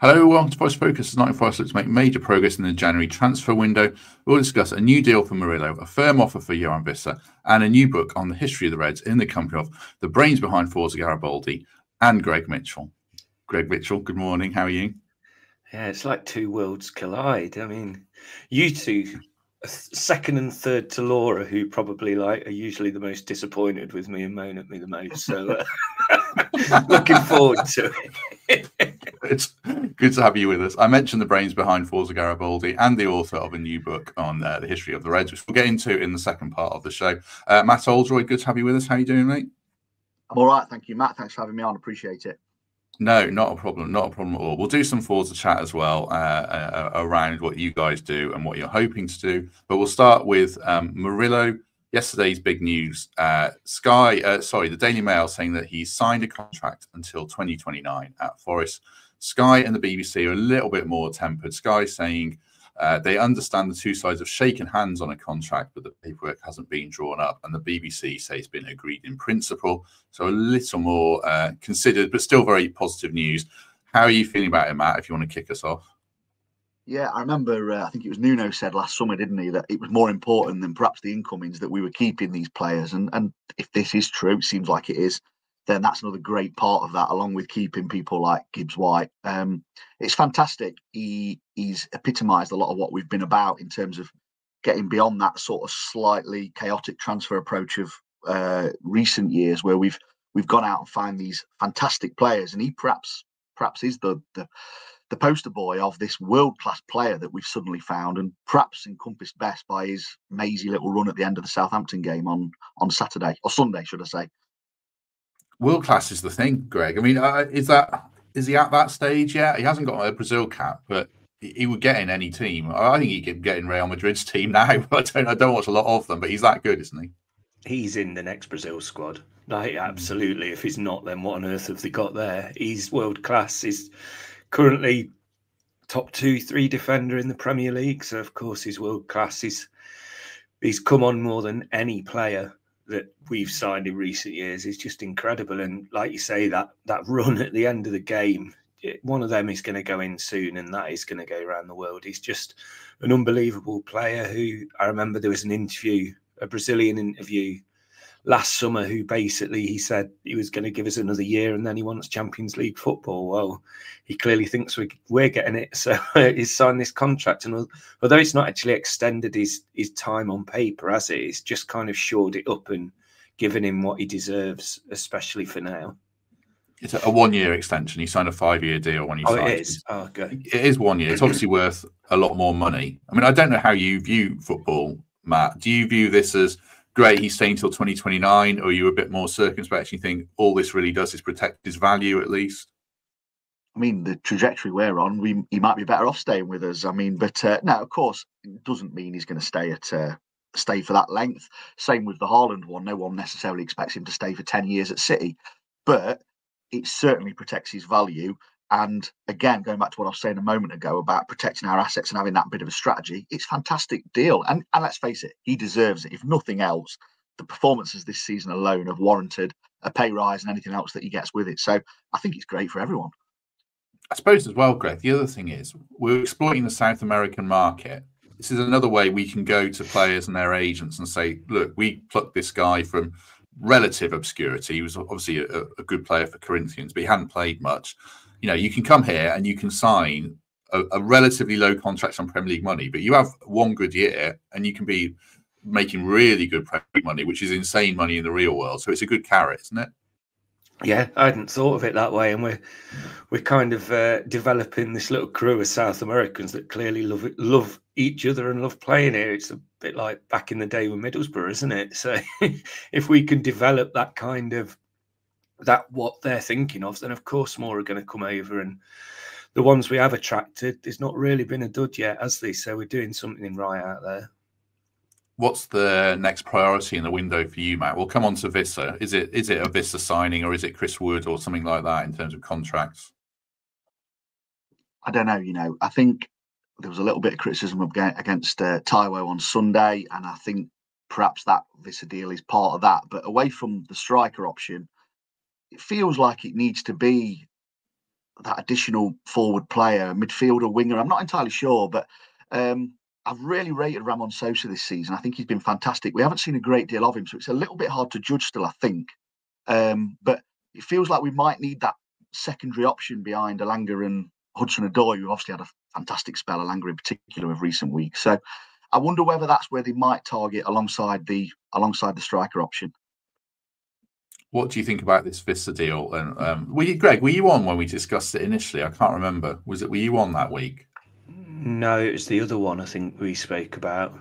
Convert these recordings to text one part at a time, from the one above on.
Hello, welcome to Forest Focus. As Nottingham Forest looks to make major progress in the January transfer window. We'll discuss a new deal for Murillo, a firm offer for Yoane Wissa, and a new book on the history of the Reds in the company of the brains behind Forza Garibaldi and Greg Mitchell. Greg Mitchell, good morning. How are you? Yeah, it's like two worlds collide. I mean, you two, second and third to Laura, who probably are usually the most disappointed with me and moan at me the most. So looking forward to it. It's good to have you with us. I mentioned the brains behind Forza Garibaldi and the author of a new book on the history of the Reds, which we'll get into in the second part of the show. Matt Oldroyd, good to have you with us. How are you doing, mate? I'm all right, thank you, Matt. Thanks for having me on. Appreciate it. No, not a problem. Not a problem at all. We'll do some Forza chat as well around what you guys do and what you're hoping to do. But we'll start with Murillo. Yesterday's big news. The Daily Mail saying that he's signed a contract until 2029 at Forest. Sky and the BBC are a little bit more tempered. Sky saying they understand the two sides have shaken hands on a contract, but the paperwork hasn't been drawn up. And the BBC say it's been agreed in principle. So a little more considered, but still very positive news. How are you feeling about it, Matt, if you want to kick us off? Yeah, I remember, I think it was Nuno said last summer, didn't he, that it was more important than perhaps the incomings that we were keeping these players. And if this is true, it seems like it is, then that's another great part of that, along with keeping people like Gibbs White. It's fantastic. He's epitomised a lot of what we've been about in terms of getting beyond that sort of slightly chaotic transfer approach of recent years, where we've gone out and found these fantastic players. And he perhaps is the poster boy of this world-class player that we've suddenly found, and perhaps encompassed best by his mazy little run at the end of the Southampton game on Saturday, or Sunday, should I say. World class is the thing, Greg. I mean, is he at that stage yet? He hasn't got a Brazil cap, but he would get in any team. I think he could get in Real Madrid's team now. I don't watch a lot of them, but he's that good, isn't he? He's in the next Brazil squad. Like, absolutely. If he's not, then what on earth have they got there? He's world class. He's currently top 2-3 defender in the Premier League. So, of course, he's world class. He's come on more than any player that we've signed in recent years. Is just incredible. And like you say, that run at the end of the game, one of them is going to go in soon, and that is going to go around the world. He's just an unbelievable player who, I remember there was an interview, a Brazilian interview last summer, who basically he said he was going to give us another year and then he wants Champions League football. Well, he clearly thinks we're getting it. So he's signed this contract, and although it's not actually extended his time on paper, has it? It's just kind of shored it up and given him what he deserves, especially for now. It's a 1-year extension. He signed a 5-year deal when he signed. It is? Oh, okay. It is 1 year. It's obviously worth a lot more money. I mean, I don't know how you view football, Matt. Do you view this as great, he's staying till 2029, or are you a bit more circumspect? You think all this really does is protect his value, at least? I mean, the trajectory we're on, he might be better off staying with us. I mean, but no, of course, it doesn't mean he's going to stay for that length. Same with the Haaland one. No one necessarily expects him to stay for 10 years at City, but it certainly protects his value. And again, going back to what I was saying a moment ago about protecting our assets and having that bit of a strategy, it's a fantastic deal. And let's face it, he deserves it. If nothing else, the performances this season alone have warranted a pay rise and anything else that he gets with it. So I think it's great for everyone. I suppose as well, Greg, the other thing is we're exploiting the South American market. This is another way we can go to players and their agents and say, look, we plucked this guy from relative obscurity. He was obviously a good player for Corinthians, but he hadn't played much. You know, you can come here and you can sign a relatively low contract on Premier League money, but you have one good year and you can be making really good Premier League money, which is insane money in the real world. So it's a good carrot, isn't it? Yeah, I hadn't thought of it that way, and we're kind of developing this little crew of South Americans that clearly love each other and love playing here. It's a bit like back in the day with Middlesbrough, isn't it? So if we can develop that kind of what they're thinking of, then of course more are going to come over. And the ones we have attracted, there's not really been a dud yet, has they? So we're doing something right out there. What's the next priority in the window for you, Matt? We'll come on to Wissa. Is it a Wissa signing, or is it Chris Wood or something like that in terms of contracts? I don't know. You know, I think there was a little bit of criticism against Taiwo on Sunday, and I think perhaps that Wissa deal is part of that. But away from the striker option, it feels like it needs to be additional forward player, midfielder, winger. I'm not entirely sure, but I've really rated Ramon Sosa this season. I think he's been fantastic. We haven't seen a great deal of him, so it's a little bit hard to judge still, I think. But it feels like we might need that secondary option behind Elanga and Hudson-Odoi, who obviously had a fantastic spell, Elanga in particular, of recent weeks. So I wonder whether that's where they might target alongside the striker option. What do you think about this Wissa deal? And Greg, were you on when we discussed it initially? I can't remember. Were you on that week? No, it was the other one I think we spoke about.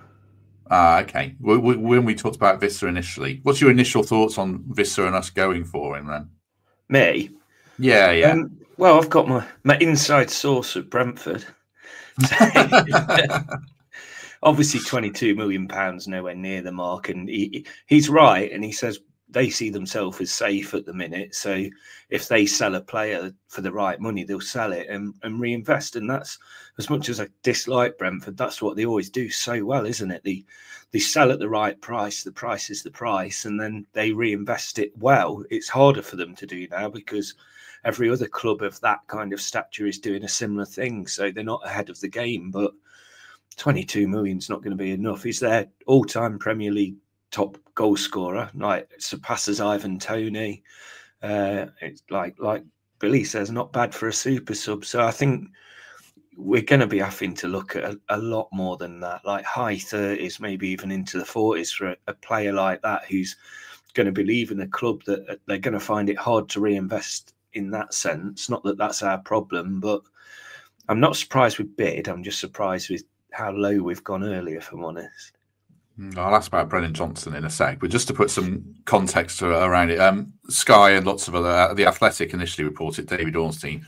Okay. When we talked about Wissa initially, what's your initial thoughts on Wissa and us going for him then? Me? Yeah. Well, I've got my inside source at Brentford. Obviously, £22 million, nowhere near the mark. And he's right. And he says they see themselves as safe at the minute. So if they sell a player for the right money, they'll sell it and reinvest. And that's, as much as I dislike Brentford, that's what they always do so well, isn't it? They sell at the right price. The price is the price. And then they reinvest it well. It's harder for them to do now because every other club of that kind of stature is doing a similar thing. So they're not ahead of the game. But 22 million is not going to be enough. He's their all-time Premier League top goal scorer, like surpasses Ivan Toney. It's like Billy says, not bad for a super sub. So I think we're going to be having to look at a lot more than that, like high 30s, maybe even into the 40s for a player like that who's going to be leaving a club that they're going to find it hard to reinvest in that sense. Not that that's our problem, but I'm not surprised we bid. I'm just surprised with how low we've gone earlier, if I'm honest. I'll ask about Brennan Johnson in a sec, but just to put some context around it, Sky and lots of other, The Athletic initially reported, David Ornstein,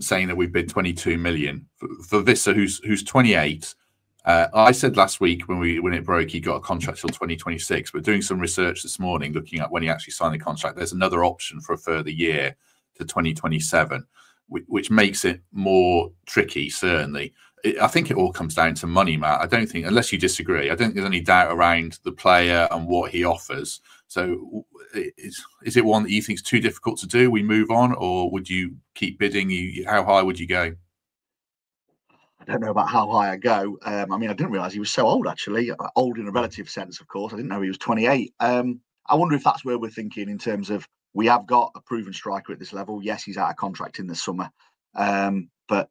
saying that we bid 22 million for Wissa, who's 28. I said last week when it broke, he got a contract till 2026, but doing some research this morning, looking at when he actually signed the contract, there's another option for a further year to 2027, which makes it more tricky, certainly. I think it all comes down to money, Matt. I don't think, unless you disagree, I don't think there's any doubt around the player and what he offers. So is it one that you think is too difficult to do? We move on, or would you keep bidding? How high would you go? I don't know about how high I go. I mean, I didn't realise he was so old, actually. Old in a relative sense, of course. I didn't know he was 28. I wonder if that's where we're thinking in terms of we have got a proven striker at this level. Yes, he's out of contract in the summer. But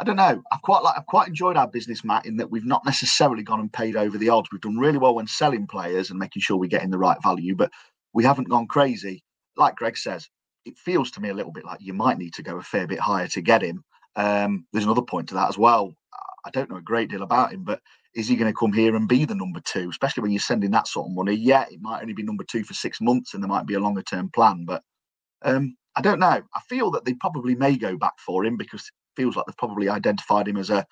I don't know. I've quite enjoyed our business, Matt, in that we've not necessarily gone and paid over the odds. We've done really well when selling players and making sure we're getting the right value, but we haven't gone crazy. Like Greg says, it feels to me a little bit like you might need to go a fair bit higher to get him. There's another point to that as well. I don't know a great deal about him, but is he going to come here and be the number two, especially when you're sending that sort of money? Yeah, it might only be number two for 6 months and there might be a longer term plan, but I don't know. I feel that they probably may go back for him because it feels like they've probably identified him as a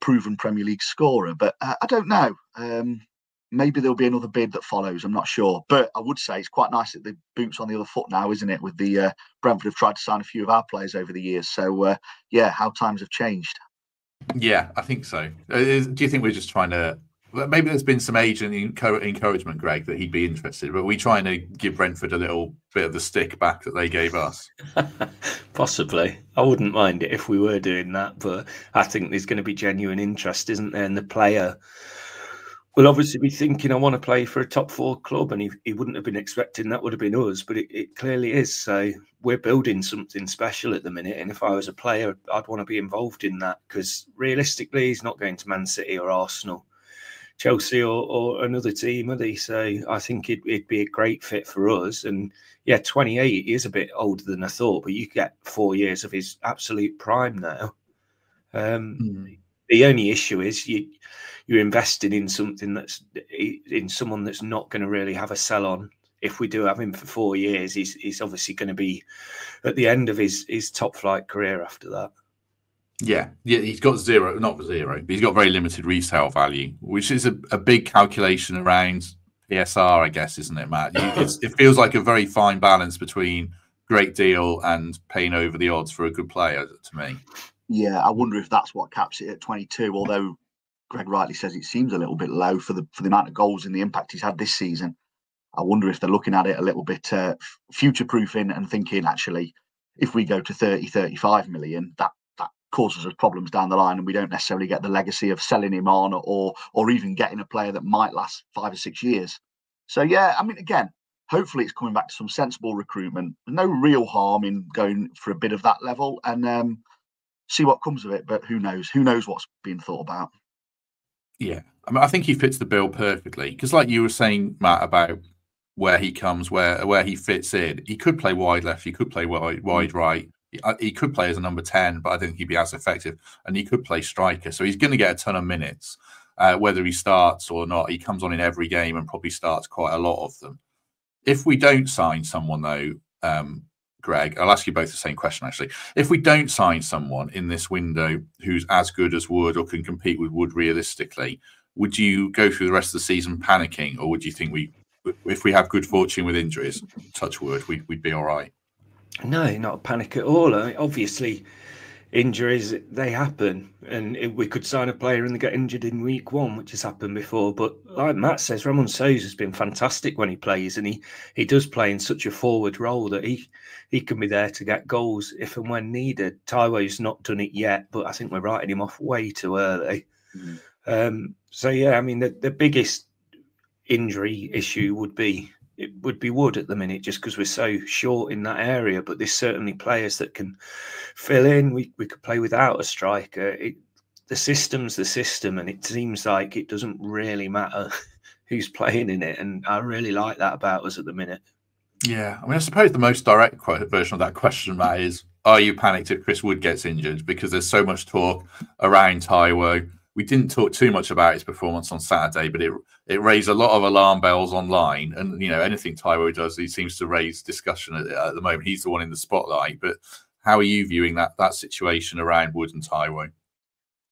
proven Premier League scorer, but I don't know. Maybe there'll be another bid that follows. I'm not sure, but I would say it's quite nice that the boot's on the other foot now, isn't it? With the Brentford have tried to sign a few of our players over the years, so yeah, how times have changed. Yeah, I think so. Do you think we're just trying to? Maybe there's been some agent encouragement, Greg, that he'd be interested, but we're trying to give Brentford a little bit of the stick back that they gave us. Possibly. I wouldn't mind it if we were doing that, but I think there's going to be genuine interest, isn't there? And the player will obviously be thinking, I want to play for a top 4 club, and he wouldn't have been expecting that would have been us, but it clearly is. So we're building something special at the minute, and if I was a player, I'd want to be involved in that, because realistically, he's not going to Man City or Arsenal, Chelsea or another team, are they? So I think it'd be a great fit for us. And yeah, 28 is a bit older than I thought, but you get 4 years of his absolute prime now. The only issue is you're investing in something in someone that's not going to really have a sell on. If we do have him for 4 years, he's obviously going to be at the end of his top flight career after that. Yeah, he's got not zero, but he's got very limited resale value, which is a big calculation around PSR, I guess, isn't it, Matt? It feels like a very fine balance between great deal and paying over the odds for a good player, to me. Yeah, I wonder if that's what caps it at 22, although Greg rightly says it seems a little bit low for the amount of goals and the impact he's had this season. I wonder if they're looking at it a little bit future-proofing and thinking, actually, if we go to 30, 35 million, that causes us problems down the line, and we don't necessarily get the legacy of selling him on or even getting a player that might last 5 or 6 years. So yeah, I mean, again, hopefully it's coming back to some sensible recruitment. No real harm in going for a bit of that level and see what comes of it. But who knows? Who knows what's being thought about? Yeah, I mean, I think he fits the bill perfectly because, like you were saying, Matt, about where he comes, where he fits in. He could play wide left. He could play wide right. He could play as a number 10, but I don't think he'd be as effective. And he could play striker, so he's going to get a ton of minutes, whether he starts or not. He comes on in every game and probably starts quite a lot of them. If we don't sign someone, though, Greg, I'll ask you both the same question, actually. If we don't sign someone in this window who's as good as Wood or can compete with Wood realistically, would you go through the rest of the season panicking, or would you think if we have good fortune with injuries, touch wood, we'd be all right? No, not a panic at all. I mean, obviously, injuries, they happen, and we could sign a player and they get injured in week 1, which has happened before. But like Matt says, Ramon Sousa has been fantastic when he plays, and he does play in such a forward role that he can be there to get goals if and when needed. Taiwo's not done it yet, but I think we're writing him off way too early. So yeah, I mean, the biggest injury issue would be Wood at the minute, just because we're so short in that area. But there's certainly players that can fill in. We could play without a striker. The system's the system, and it seems like it doesn't really matter who's playing in it. And I really like that about us at the minute. Yeah, I mean, I suppose the most direct version of that question, Matt, is: are you panicked if Chris Wood gets injured? Because there's so much talk around Taiwo. We didn't talk too much about his performance on Saturday, but it raised a lot of alarm bells online. And, anything Taiwo does, he seems to raise discussion at the moment. He's the one in the spotlight. But how are you viewing that situation around Wood and Taiwo?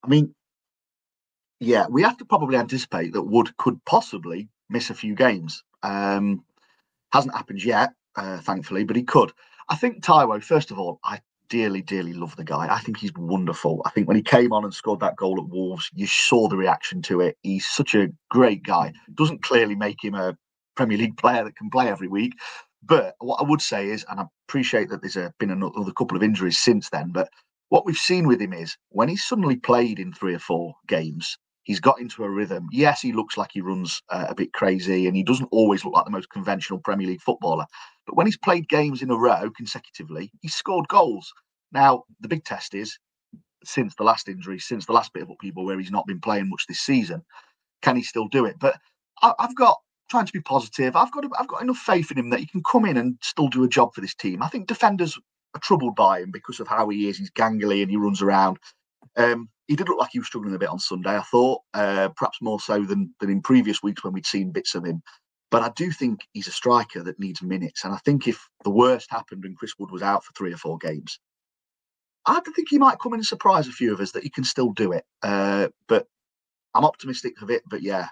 I mean, yeah, we have to probably anticipate that Wood could possibly miss a few games. Hasn't happened yet, thankfully, but he could. I think Taiwo, first of all, I dearly, dearly love the guy. I think he's wonderful. I think when he came on and scored that goal at Wolves, you saw the reaction to it. He's such a great guy. Doesn't clearly make him a Premier League player that can play every week. But what I would say is, and I appreciate that there's been another couple of injuries since then, but what we've seen with him is when he's suddenly played in 3 or 4 games, he's got into a rhythm. Yes, he looks like he runs a bit crazy, and he doesn't always look like the most conventional Premier League footballer. But when he's played games in a row consecutively, he's scored goals. Now, the big test is, since the last injury, since the last bit of upheaval where he's not been playing much this season, can he still do it? But I've got, trying to be positive, I've got enough faith in him that he can come in and still do a job for this team. I think defenders are troubled by him because of how he is. He's gangly and he runs around. He did look like he was struggling a bit on Sunday, I thought, perhaps more so than in previous weeks when we'd seen bits of him. But I do think he's a striker that needs minutes. And I think if the worst happened and Chris Wood was out for 3 or 4 games, I think he might come in and surprise a few of us that he can still do it. But I'm optimistic of it. But yeah,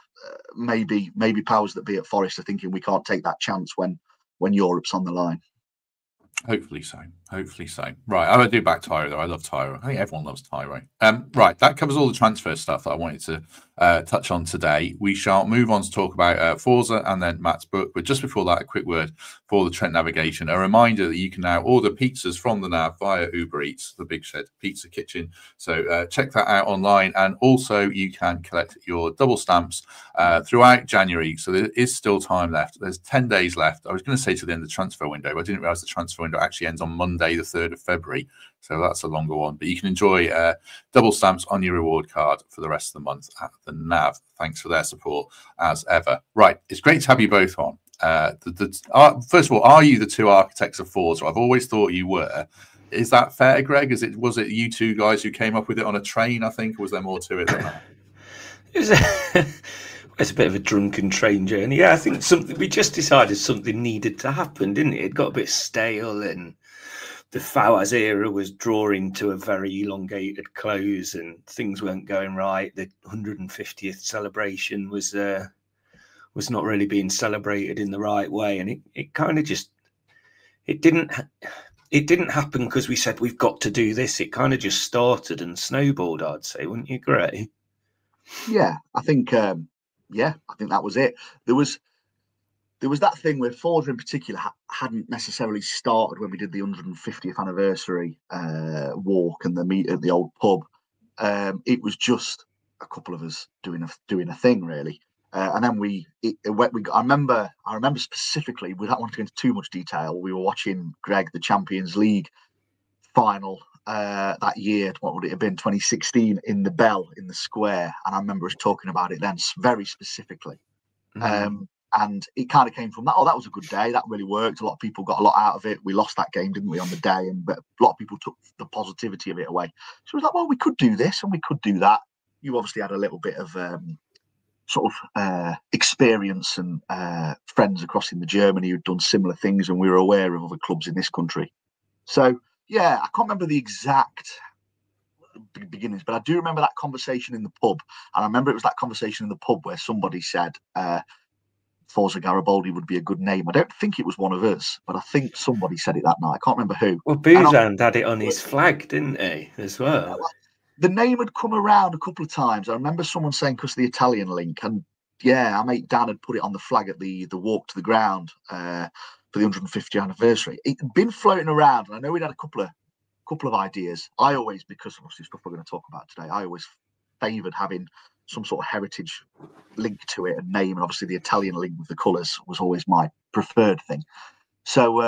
maybe powers that be at Forest are thinking we can't take that chance when Europe's on the line. Hopefully so. Right, I would do back Tyro, though. I love Tyro. I think everyone loves Tyro. Right, that covers all the transfer stuff that I wanted to touch on today. We shall move on to talk about Forza and then Matt's book. But just before that, a quick word for the Trent Navigation. A reminder that you can now order pizzas from the Nav via Uber Eats, the Big Shed Pizza Kitchen. So check that out online. And also you can collect your double stamps throughout January. So there is still time left. There's 10 days left. I was going to say to the end of the transfer window, but I didn't realize the transfer window actually ends on Monday, the 3rd of February. So that's a longer one. But you can enjoy double stamps on your reward card for the rest of the month at the Nav. Thanks for their support as ever. Right, it's great to have you both on. First of all, are you the 2 architects of Forza? I've always thought you were. Is that fair, Greg? Was it you 2 guys who came up with it on a train, I think? Or was there more to it than that? It's a bit of a drunken train journey. Yeah, I think we just decided something needed to happen, didn't it? It got a bit stale and the Fawaz era was drawing to a very elongated close and things weren't going right. The 150th celebration was not really being celebrated in the right way. And it kind of just, it didn't happen because we said we've got to do this. It kind of just started and snowballed, I'd say. Wouldn't you agree? Yeah, I think that was it. There was there was that thing where Forza in particular hadn't necessarily started when we did the 150th anniversary walk and the meet at the old pub. It was just a couple of us doing a thing really, and then I remember specifically, we don't want to go into too much detail. We were watching Greg the Champions League final that year. What would it have been? 2016 in the Bell in the Square, and I remember us talking about it then very specifically. And it kind of came from that. Oh, that was a good day. That really worked. A lot of people got a lot out of it. We lost that game, didn't we, on the day? But a lot of people took the positivity of it away. So it was like, well, we could do this and we could do that. You obviously had a little bit of experience and friends across in Germany who'd done similar things, and we were aware of other clubs in this country. So, yeah, I can't remember the exact beginnings, but I do remember that conversation in the pub. And I remember it was that conversation in the pub where somebody said, Forza Garibaldi would be a good name. I don't think it was one of us, but I think somebody said it that night. I can't remember who. Well, Boozand had it on his flag, didn't he, as well? Yeah, well, the name had come around a couple of times. I remember someone saying, because of the Italian link, and yeah, our mate Dan had put it on the flag at the walk to the ground for the 150th anniversary. It had been floating around, and I know we'd had a couple of ideas. I always, because of the stuff we're going to talk about today, I always favoured having some sort of heritage link to it and name, and obviously the Italian link with the colours was always my preferred thing. So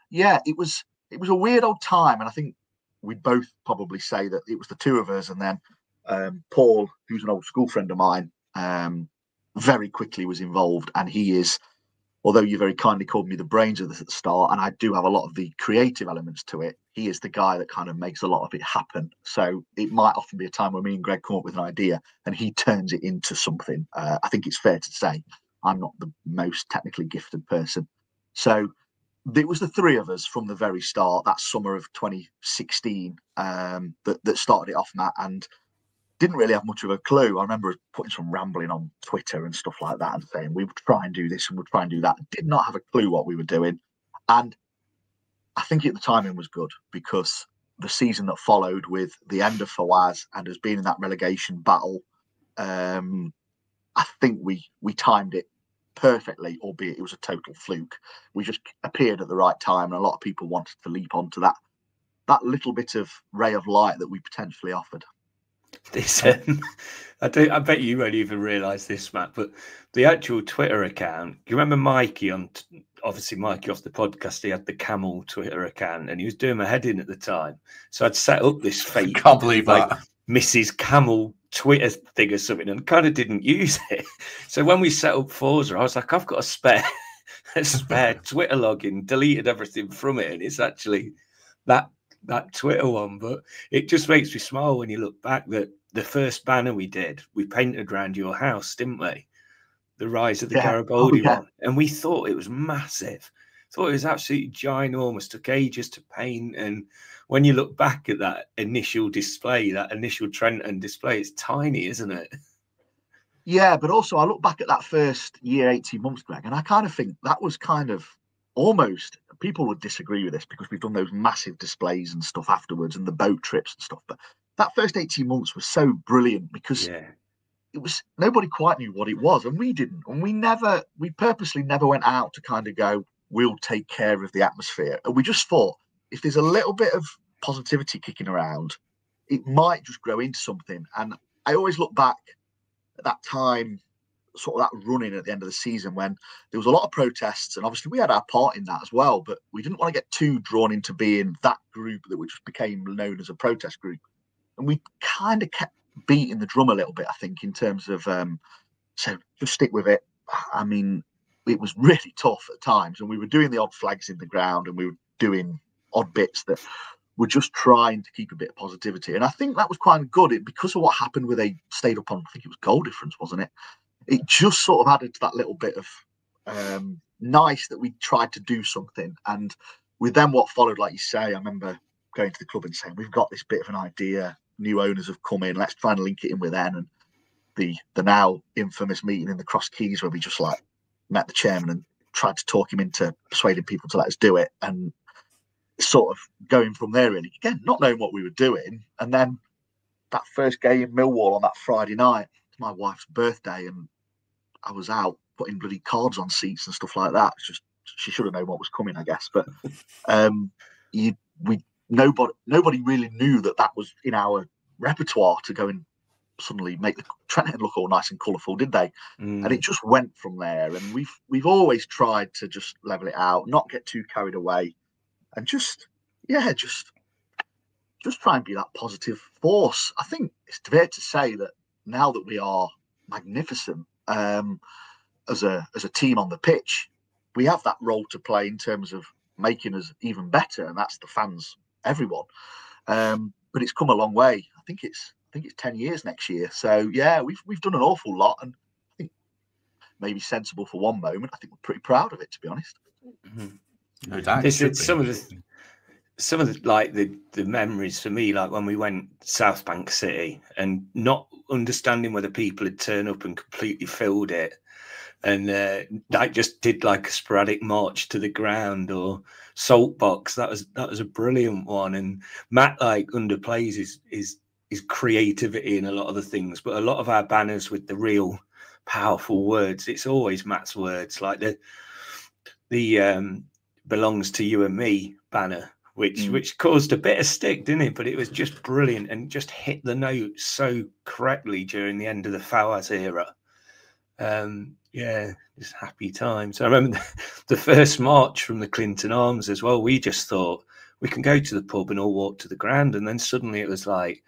yeah, it was a weird old time, and I think we'd both probably say that it was the two of us, and then Paul, who's an old school friend of mine, very quickly was involved, and he is, although you very kindly called me the brains of this at the start, and I do have a lot of the creative elements to it, he is the guy that kind of makes a lot of it happen. So it might often be a time where me and Greg come up with an idea and he turns it into something. I think it's fair to say I'm not the most technically gifted person. So it was the three of us from the very start, that summer of 2016, that started it off, Matt, and didn't really have much of a clue. I remember putting some rambling on Twitter and stuff like that and saying we would try and do this and we'd try and do that. Did not have a clue what we were doing. And I think the timing was good, because the season that followed with the end of Fawaz and has been in that relegation battle, I think we timed it perfectly, albeit it was a total fluke. We just appeared at the right time, and a lot of people wanted to leap onto that little bit of ray of light that we potentially offered. This, I bet you won't even realise this, Matt, but the actual Twitter account, you remember Mikey obviously Mikey off the podcast, he had the Camel Twitter account, and he was doing my head in at the time. So I'd set up this fake, I can't believe that, Mrs. Camel Twitter thing or something, and kind of didn't use it. So when we set up Forza, I was like, I've got a spare Twitter login, deleted everything from it, and it's actually that Twitter one. But it just makes me smile when you look back that the first banner we did, we painted around your house, didn't we? The Rise of the Garibaldi one. And we thought it was massive. Thought it was absolutely ginormous, took ages to paint. And when you look back at that initial display, that initial Trenton display, it's tiny, isn't it? Yeah, but also I look back at that first year, 18 months, Greg, and I kind of think that was kind of almost, people would disagree with this because we've done those massive displays and stuff afterwards and the boat trips and stuff. But that first 18 months was so brilliant because it was, nobody quite knew what it was, and we didn't. And we purposely never went out to kind of go, we'll take care of the atmosphere. And we just thought, if there's a little bit of positivity kicking around, it might just grow into something. And I always look back at that time, sort of that running at the end of the season, when there was a lot of protests, and obviously we had our part in that as well, but we didn't want to get too drawn into being that group that just became known as a protest group. And we kind of kept beating the drum a little bit, I think, in terms of so just stick with it. I mean, it was really tough at times, and we were doing the odd flags in the ground, and we were doing odd bits that were just trying to keep a bit of positivity. And I think that was quite good, because of what happened where they stayed up on, I think it was goal difference, wasn't it? It just sort of added to that little bit of nice that we tried to do something. And with them, what followed, like you say, I remember going to the club and saying, we've got this bit of an idea, new owners have come in, let's try and link it in with them. And the now infamous meeting in the Cross Keys where we just met the chairman and tried to talk him into persuading people to let us do it, and sort of going from there, really, again, not knowing what we were doing. And then that first game in Millwall on that Friday night, it's my wife's birthday, and I was out putting bloody cards on seats and stuff like that. It's just, she should have known what was coming, I guess. But nobody really knew that was in our repertoire to go and suddenly make the Trent look all nice and colourful, did they? And it just went from there. And we've always tried to just level it out, not get too carried away, and just try and be that positive force. I think it's fair to say that now that we are magnificent as a team on the pitch, we have that role to play in terms of making us even better, and that's the fans, everyone. But it's come a long way. I think it's 10 years next year. So yeah, we've done an awful lot, and I think maybe sensible for one moment. I think we're pretty proud of it, to be honest. No doubt. Some of the like the memories for me, like when we went South Bank City and not understanding whether people had turned up and completely filled it, and I just did like a sporadic march to the ground or Saltbox. That was a brilliant one. And Matt like underplays his creativity in a lot of the things, but a lot of our banners with the real powerful words, it's always Matt's words, like the belongs to you and me banner, which caused a bit of stick, didn't it? But it was just brilliant and just hit the note so correctly during the end of the Fawaz era. Yeah, just happy times. I remember the first march from the Clinton Arms as well. We just thought we can go to the pub and all walk to the ground, and then suddenly it was like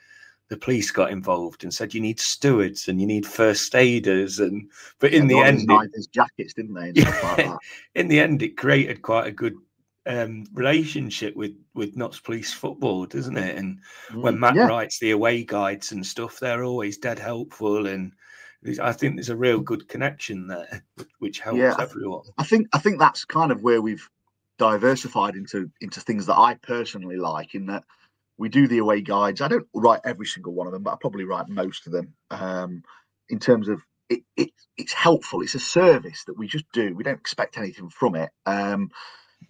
the police got involved and said you need stewards and you need first aiders, but in the end, jackets, didn't they? And stuff like that. In the end, it created quite a good relationship with Notts Police football, doesn't it? And when Matt writes the away guides and stuff, they're always dead helpful, and I think there's a real good connection there, which helps everyone. I think that's kind of where we've diversified into things that I personally like, in that we do the away guides. I don't write every single one of them, but I probably write most of them. In terms of it's helpful. It's a service that we just do. We don't expect anything from it.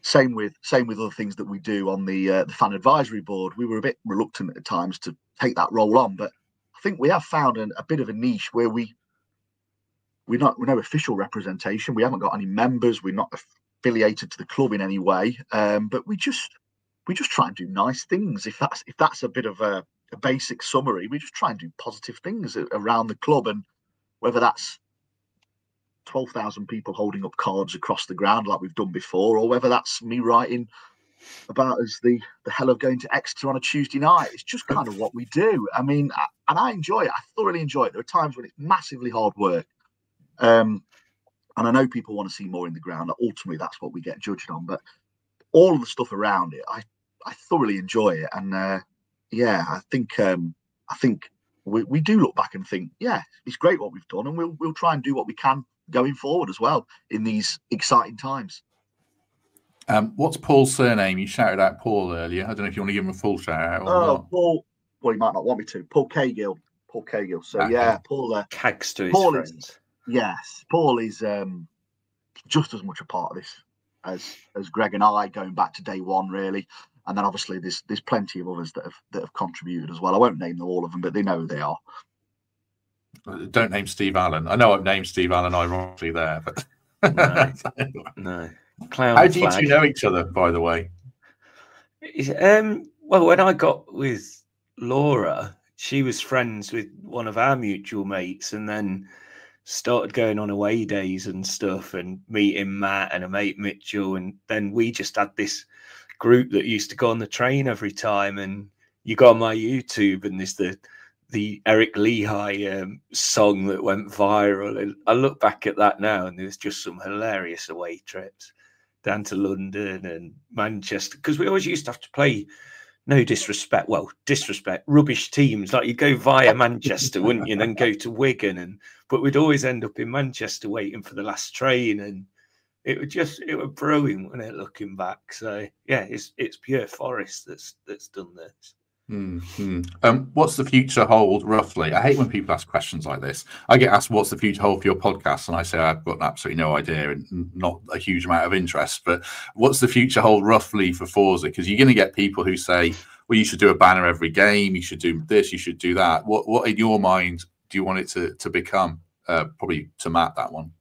Same with other things that we do on the fan advisory board. We were a bit reluctant at times to take that role on, but I think we have found a bit of a niche where we're no official representation. We haven't got any members. We're not affiliated to the club in any way. But we just try and do nice things. If that's a bit of a basic summary, we just try and do positive things around the club, and whether that's 12,000 people holding up cards across the ground like we've done before, or whether that's me writing about us the hell of going to Exeter on a Tuesday night. It's just kind of what we do. I mean, and I enjoy it. I thoroughly enjoy it. There are times when it's massively hard work. And I know people want to see more in the ground. Ultimately, that's what we get judged on. But all of the stuff around it, I thoroughly enjoy it. And I think we do look back and think, yeah, it's great what we've done, and we'll try and do what we can going forward as well in these exciting times. What's Paul's surname? You shouted out Paul earlier. I don't know if you want to give him a full shout out. Or Paul. Well, he might not want me to. Paul Cahill. So Paul. Cags to his Paul friends. Paul is just as much a part of this as Greg and I, going back to day one, really. And then obviously there's plenty of others that have contributed as well. I won't name all of them, but they know who they are. Don't name Steve Allen. I know I've named Steve Allen ironically there, but no. Clown How do you flag. two know each other, by the way? Well, when I got with Laura, she was friends with one of our mutual mates, and then started going on away days and stuff, and meeting Matt and a mate Mitchell, and then we just had this group that used to go on the train every time. And you go on my YouTube, and there's the Eric Lehigh song that went viral, and I look back at that now, and there's just some hilarious away trips down to London and Manchester, because we always used to have to play, no disrespect, rubbish teams. Like, you'd go via Manchester, wouldn't you, and then go to Wigan, but we'd always end up in Manchester waiting for the last train, and it was brilliant, wasn't it, looking back? So yeah, it's pure Forest that's done this. What's the future hold roughly? I hate when people ask questions like this. I get asked, what's the future hold for your podcast? And I say, I've got absolutely no idea and not a huge amount of interest. But what's the future hold roughly for Forza? Because you're going to get people who say, well, you should do a banner every game. You should do this. You should do that. What in your mind do you want it to become? Probably to Matt, that one.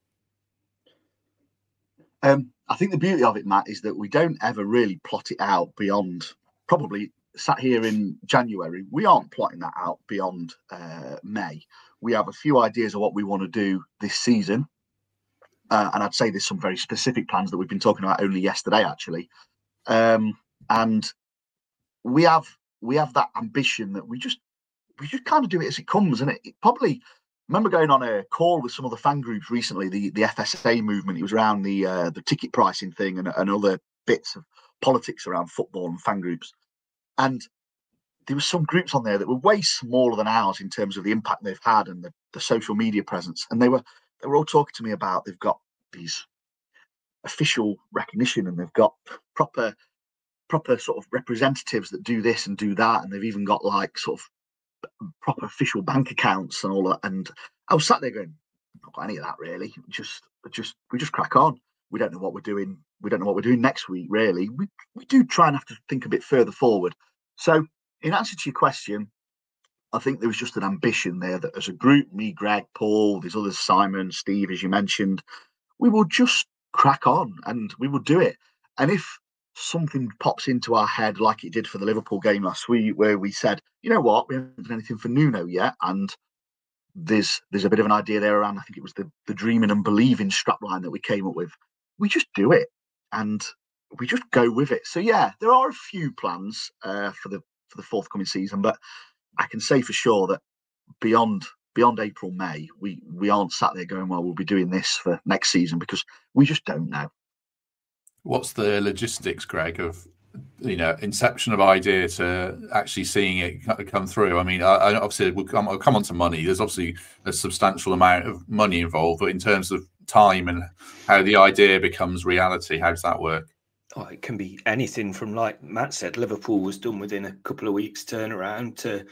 I think the beauty of it, Matt, is that we don't ever really plot it out beyond probably sat here in January. We aren't plotting that out beyond May. We have a few ideas of what we want to do this season. And I'd say there's some very specific plans that we've been talking about only yesterday, actually. And we have that ambition that we just kind of do it as it comes. And it probably, I remember going on a call with some of the fan groups recently, the FSA movement. It was around the ticket pricing thing and other bits of politics around football and fan groups. And there were some groups on there that were way smaller than ours in terms of the impact they've had and the social media presence. And they were all talking to me about they've got these official recognition and they've got proper sort of representatives that do this and do that, and they've even got like sort of proper official bank accounts and all that. And I was sat there going, not got any of that really. We just crack on. We don't know what we're doing. We don't know what we're doing next week, really. We do try and have to think a bit further forward. So in answer to your question, I think there was just an ambition there that as a group, me, Greg, Paul, these others, Simon, Steve, as you mentioned, we will just crack on and we will do it. And if something pops into our head like it did for the Liverpool game last week, where we said, you know what, we haven't done anything for Nuno yet, and there's a bit of an idea there around, I think it was the dreaming and believing strapline that we came up with, we just do it and we just go with it. So yeah, there are a few plans for the forthcoming season, but I can say for sure that beyond April, May, we aren't sat there going, well, we'll be doing this for next season, because we just don't know. What's the logistics, Greg, of inception of idea to actually seeing it come through? I mean, I obviously I'll come on to money. There's obviously a substantial amount of money involved, but in terms of time and how the idea becomes reality, how does that work? Oh, it can be anything from, like Matt said, Liverpool was done within a couple of weeks turnaround, to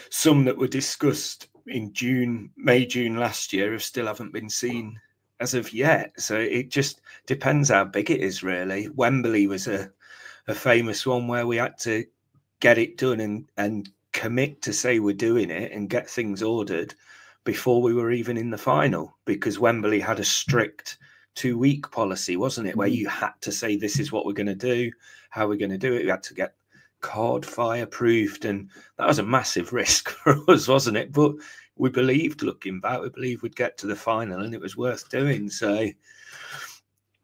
some that were discussed in May, June last year still haven't been seen as of yet. So it just depends how big it is, really. Wembley was a famous one where we had to get it done and commit to say we're doing it and get things ordered before we were even in the final, because Wembley had a strict 2-week policy, wasn't it, where you had to say this is what we're going to do, how we're going to do it. We had to get card fireproofed, and that was a massive risk for us, wasn't it? But we believed, looking back, we believed we'd get to the final and it was worth doing. So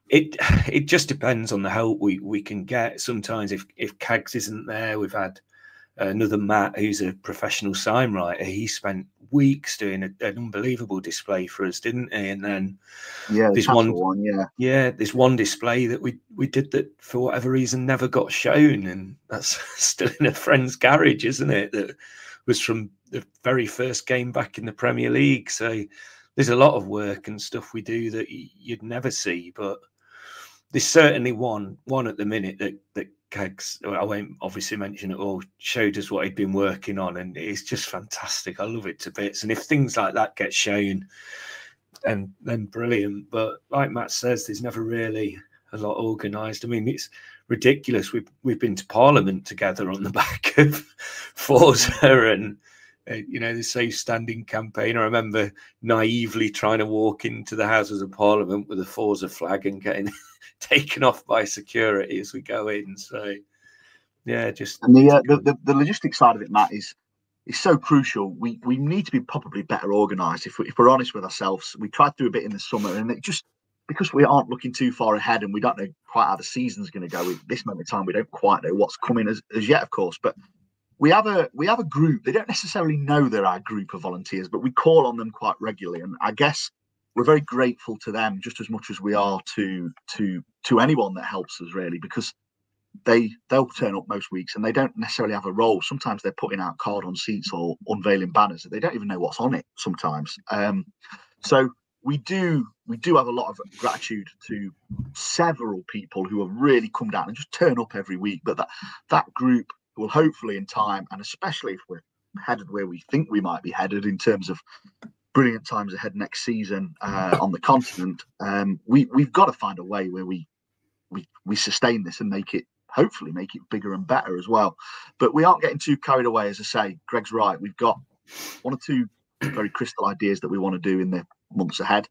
it just depends on the help we can get. Sometimes if Cags isn't there, we've had another Matt, who's a professional sign writer. He spent weeks doing an unbelievable display for us, didn't he? And then there's there's one display that we did that for whatever reason never got shown, and that's still in a friend's garage, isn't it? That was from the very first game back in the Premier League. So there's a lot of work and stuff we do that you'd never see, but there's certainly one at the minute that Kegs, I won't obviously mention it all, showed us what he'd been working on, and it's just fantastic. I love it to bits. And if things like that get shown, and then brilliant. But like Matt says, there's never really a lot organised. I mean, it's ridiculous. We've been to Parliament together on the back of Forza and the Safe Standing campaign. I remember naively trying to walk into the Houses of Parliament with a Forza flag and getting taken off by security as we go in. So yeah, just and the logistics side of it, Matt, is so crucial. We need to be probably better organised. If we're honest with ourselves, we tried to do a bit in the summer, and it just, because we aren't looking too far ahead and we don't know quite how the season's going to go. At this moment in time, we don't quite know what's coming as yet, of course. But we have a group. They don't necessarily know they're our group of volunteers, but we call on them quite regularly, and I guess we're very grateful to them just as much as we are to anyone that helps us, really, because they'll turn up most weeks and they don't necessarily have a role. Sometimes they're putting out card on seats or unveiling banners that they don't even know what's on it sometimes. So we do have a lot of gratitude to several people who have really come down and just turn up every week. But that group will hopefully in time, and especially if we're headed where we think we might be headed in terms of brilliant times ahead next season on the continent, we've got to find a way where we sustain this and hopefully make it bigger and better as well. But we aren't getting too carried away. As I say, Greg's right. We've got one or two very crystal ideas that we want to do in the months ahead,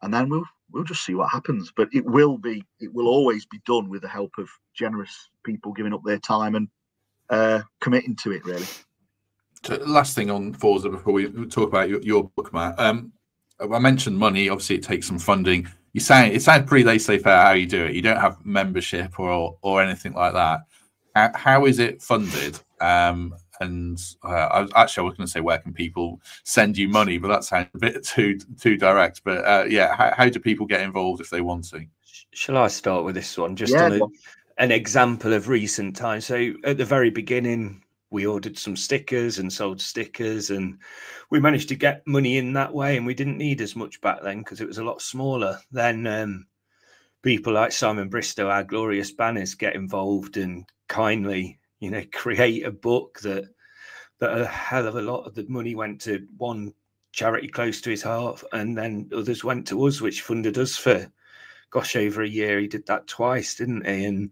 and then we'll just see what happens. But it will always be done with the help of generous people giving up their time and committing to it, really. So last thing on Forza before we talk about your book, Matt. I mentioned money. Obviously, it takes some funding. It sounds pretty laissez-faire how you do it. You don't have membership or anything like that. How is it funded? I was going to say, where can people send you money? But that sounds a bit too direct. But how do people get involved if they want to? Shall I start with this one? Just on an example of recent times. So at the very beginning, we ordered some stickers and sold stickers, and we managed to get money in that way. And we didn't need as much back then because it was a lot smaller. Then people like Simon Bristow, our Glorious Banners, get involved and kindly, create a book that a hell of a lot of the money went to one charity close to his heart, and then others went to us, which funded us for, over a year. He did that twice, didn't he? And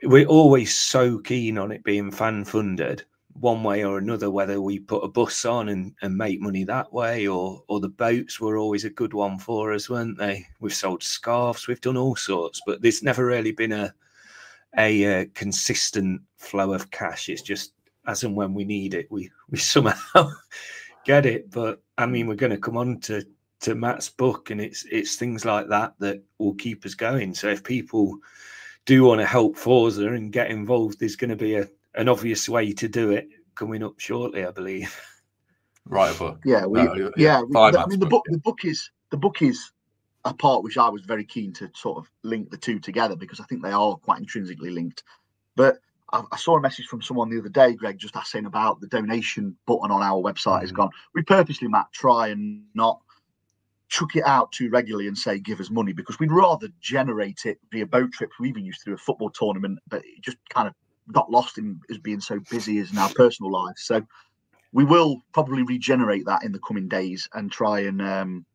we're always so keen on it being fan funded one way or another, whether we put a bus on and make money that way, or the boats were always a good one for us, weren't they? We've sold scarves, we've done all sorts, but there's never really been a consistent flow of cash. It's just as and when we need it, we somehow get it. But I mean, we're going to come on to Matt's book, and it's things like that will keep us going. So if people do want to help Forza and get involved, there's going to be an obvious way to do it coming up shortly, I believe. Write a book. I mean, the book is a part which I was very keen to sort of link the two together, because I think they are quite intrinsically linked. But I saw a message from someone the other day, Greg, just asking about the donation button on our website has gone. We purposely, Matt, try and not chuck it out too regularly and say give us money, because we'd rather generate it via boat trips. We even used to do a football tournament, but it just kind of got lost in as being so busy as in our personal lives. So we will probably regenerate that in the coming days and try and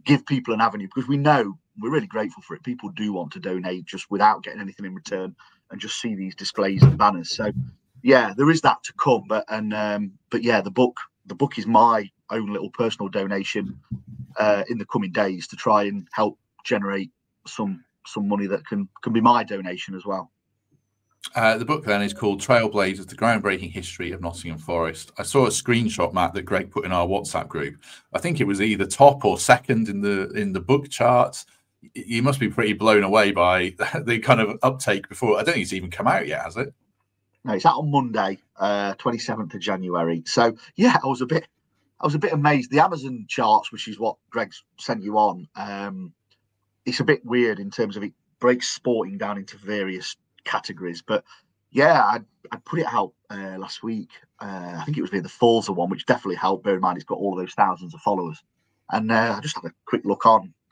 give people an avenue, because we know we're really grateful for it. People do want to donate just without getting anything in return and just see these displays and banners. So yeah, there is that to come. But yeah, the book is my own little personal donation in the coming days to try and help generate some money that can be my donation as well. The book then is called Trailblazers, the groundbreaking history of Nottingham Forest. I saw a screenshot, Matt, that Greg put in our WhatsApp group. I think it was either top or second in the book charts. You must be pretty blown away by the kind of uptake before. I don't think it's even come out yet, has it? No, it's out on Monday, 27th of January. So yeah, I was a bit amazed. The Amazon charts, which is what Greg's sent you on, it's a bit weird in terms of it breaks sporting down into various categories. But yeah, I put it out last week. I think it was the Forza one, which definitely helped. Bear in mind, it's got all of those thousands of followers. And I just had a quick look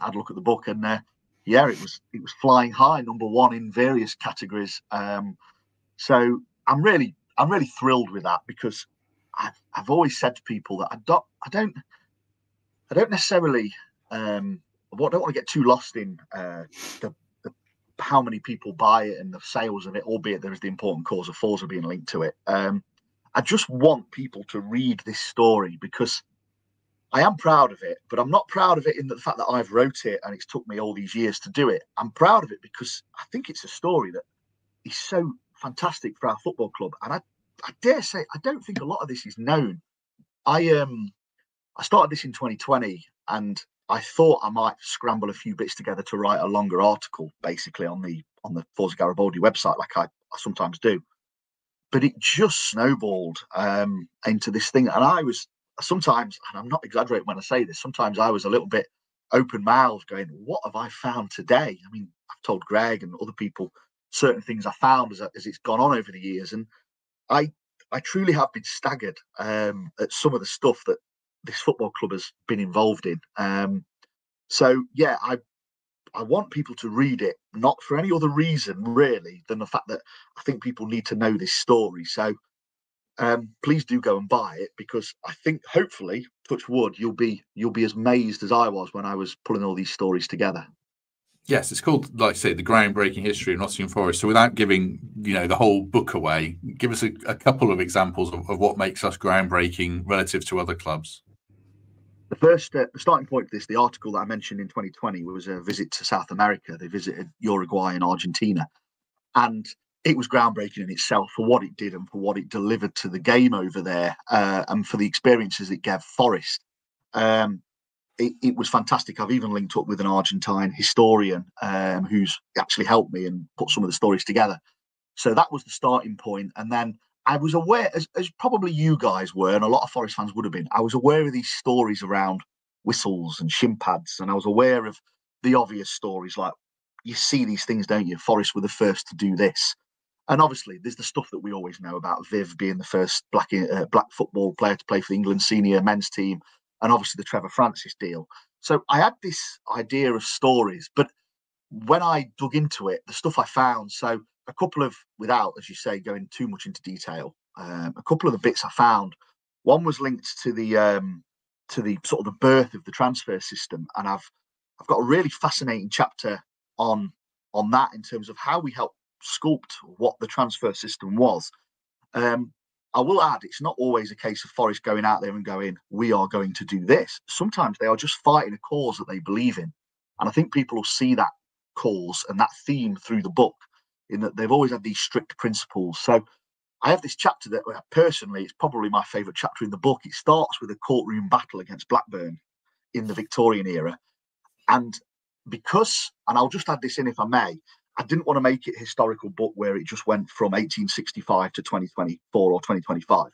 had a look at the book, and yeah, it was flying high, number one in various categories. So I'm really thrilled with that, because I've always said to people that I don't necessarily I don't want to get too lost in the how many people buy it and the sales of it, albeit there is the important cause of Forza being linked to it. I just want people to read this story, because I am proud of it, but I'm not proud of it in the fact that I've wrote it and it's took me all these years to do it. I'm proud of it because I think it's a story that is so fantastic for our football club. And I dare say, I don't think a lot of this is known. I started this in 2020, and I thought I might scramble a few bits together to write a longer article, basically on the Forza Garibaldi website, like I sometimes do. But it just snowballed into this thing, and I was sometimes, and I'm not exaggerating when I say this, sometimes I was a little bit open-mouthed, going, "What have I found today?" I mean, I've told Greg and other people certain things I found as it's gone on over the years, and I truly have been staggered at some of the stuff that this football club has been involved in. So yeah, I want people to read it, not for any other reason really than the fact that I think people need to know this story. So please do go and buy it, because I think, hopefully, touch wood, you'll be as amazed as I was when I was pulling all these stories together. Yes, it's called, like I say, the groundbreaking history of Nottingham Forest. So without giving the whole book away, give us a couple of examples of what makes us groundbreaking relative to other clubs. The starting point of this, the article that I mentioned in 2020 was a visit to South America. They visited Uruguay and Argentina, and it was groundbreaking in itself for what it did and for what it delivered to the game over there, and for the experiences it gave Forest. It was fantastic. I've even linked up with an Argentine historian who's actually helped me and put some of the stories together. So that was the starting point. And then I was aware, as probably you guys were, and a lot of Forest fans would have been, I was aware of these stories around whistles and shin pads. And I was aware of the obvious stories, like you see these things, don't you? Forest were the first to do this. And obviously, there's the stuff that we always know about Viv being the first black football player to play for the England senior men's team, and obviously the Trevor Francis deal. So I had this idea of stories, but when I dug into it, the stuff I found, so a couple of, without, as you say, going too much into detail, a couple of the bits I found, one was linked to the sort of the birth of the transfer system, and I've got a really fascinating chapter on that in terms of how we helped sculpt what the transfer system was. I will add, it's not always a case of Forest going out there and going, we are going to do this. Sometimes they are just fighting a cause that they believe in. And I think people will see that cause and that theme through the book, in that they've always had these strict principles. So I have this chapter that personally, it's probably my favourite chapter in the book. It starts with a courtroom battle against Blackburn in the Victorian era. And because, and I'll just add this in if I may, I didn't want to make it a historical book where it just went from 1865 to 2024 or 2025.